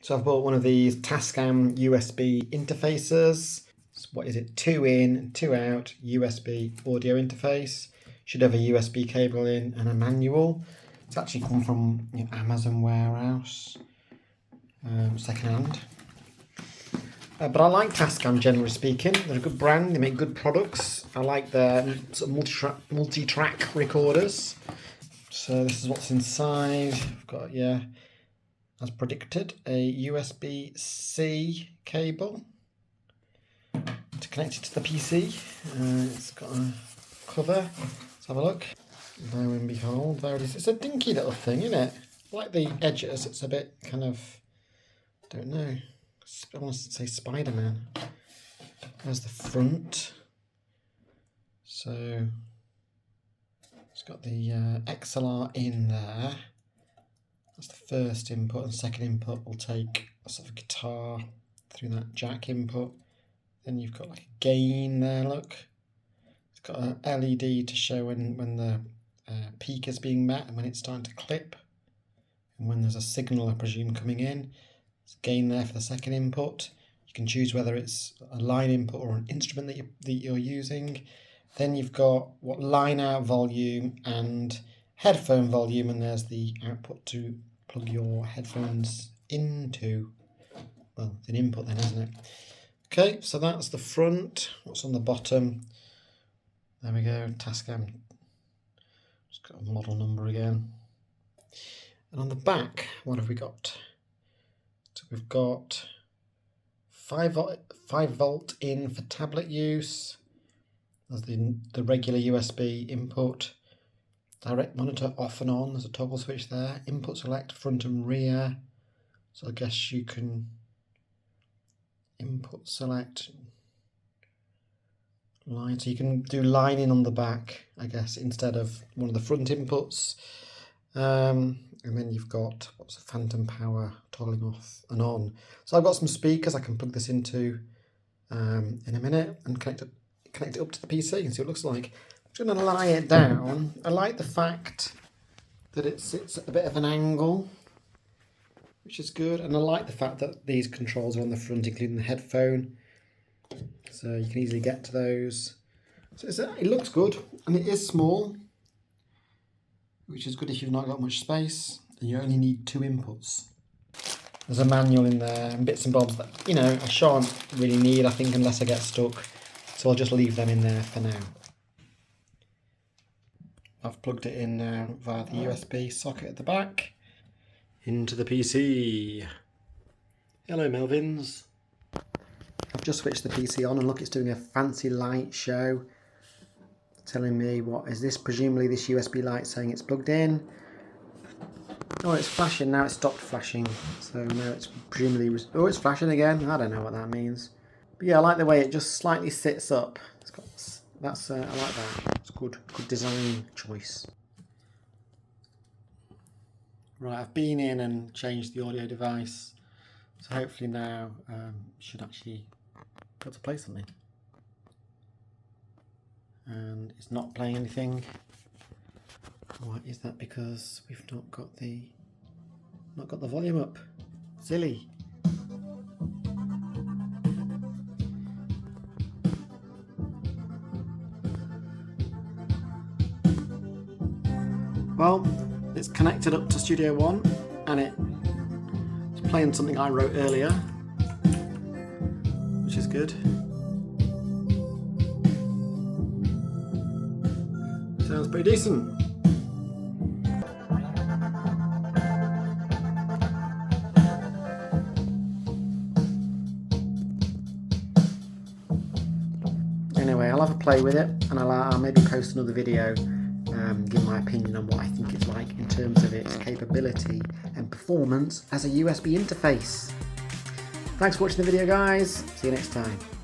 So I've bought one of these Tascam USB interfaces. So what is it? 2 in, 2 out USB audio interface. Should have a USB cable in and a manual. It's actually come from Amazon warehouse, second-hand. But I like Tascam, generally speaking. They're a good brand, they make good products. I like their sort of multi-track recorders. So this is what's inside. I've got, as predicted, a USB-C cable to connect it to the PC. It's got a cover. Let's have a look. Lo and behold, there it is. It's a dinky little thing, isn't it? I like the edges. It's a bit kind of, I don't know, I want to say Spider-Man. There's the front. So it's got the XLR in there. That's the first input, and second input will take a sort of guitar through that jack input. Then you've got like a gain there, look. It's got an LED to show when the peak is being met and when it's starting to clip. And when there's a signal, I presume, coming in. There's a gain there for the second input. You can choose whether it's a line input or an instrument that you're using. Then you've got what line out volume and headphone volume, and there's the output to plug your headphones into. Well, it's an input then, isn't it? Okay, so that's the front. What's on the bottom? There we go, Tascam. Just got a model number again. And on the back, what have we got? So we've got 5 volt in for tablet use. There's the regular USB input. Direct monitor off and on, there's a toggle switch there. Input select front and rear. So I guess you can input select line. So you can do line in on the back, I guess, instead of one of the front inputs. And then you've got what's the phantom power toggling off and on. So I've got some speakers I can plug this into in a minute and connect it up to the PC and see what it looks like. I'm going to lie it down. I like the fact that it sits at a bit of an angle, which is good, and I like the fact that these controls are on the front, including the headphone, so you can easily get to those. So it looks good, and it is small, which is good if you've not got much space, and you only need 2 inputs. There's a manual in there and bits and bobs that, I shan't really need, I think, unless I get stuck, so I'll just leave them in there for now. I've plugged it in now via the USB socket at the back into the PC. Hello Melvins. I've just switched the PC on and look, it's doing a fancy light show telling me what is this, presumably this USB light saying it's plugged in. Oh, it's flashing now, it stopped flashing, so now it's presumably it's flashing again. I don't know what that means, but yeah, I like the way it just slightly sits up. It's got I like that. It's good design choice. Right, I've been in and changed the audio device, so hopefully now should actually be able to play something. And it's not playing anything. Why is that? Because we've not got the volume up. Silly. Well, it's connected up to Studio One and it's playing something I wrote earlier, which is good. Sounds pretty decent. Anyway, I'll have a play with it and I'll maybe post another video give my opinion on what I think it's like in terms of its capability and performance as a USB interface. Thanks for watching the video, guys. See you next time.